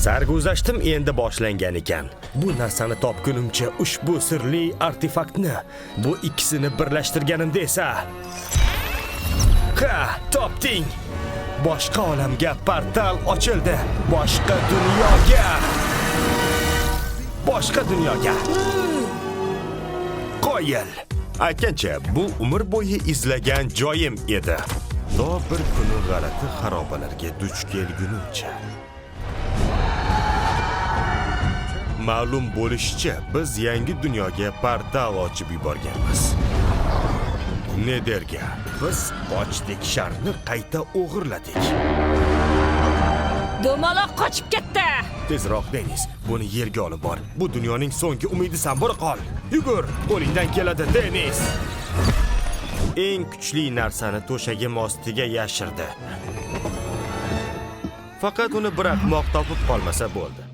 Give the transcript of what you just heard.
Sarguzashtim endi boshlangan ekan. Bu narsani topgunimcha ushbu sirli artefaktni, bu ikkisini birlashtirganimda esa topding. Boshqa olamga portal ochildi. Boshqa dunyoga. Qoyil. Aytgancha, bu umr bo'yi izlagan joyim edi. To bir kuni g'alati xarobalarga duch kelgunimcha. Ma'lum bo'lishicha, biz yangi dunyoga portal ochib yuborganmiz. Nederga biz ochdik, sharni qayta o'g'irladik. Dumaloq qochib ketdi. Tezroq Deniz, buni yerga olib bor. Bu dunyoning so'nggi umidisan, bora qol. Yugur, qo'lingdan keladi Deniz. Eng kuchli narsani to'shagim ostiga yashirdi. Faqat uni bir ahmoq topib qolmasa bo'ldi.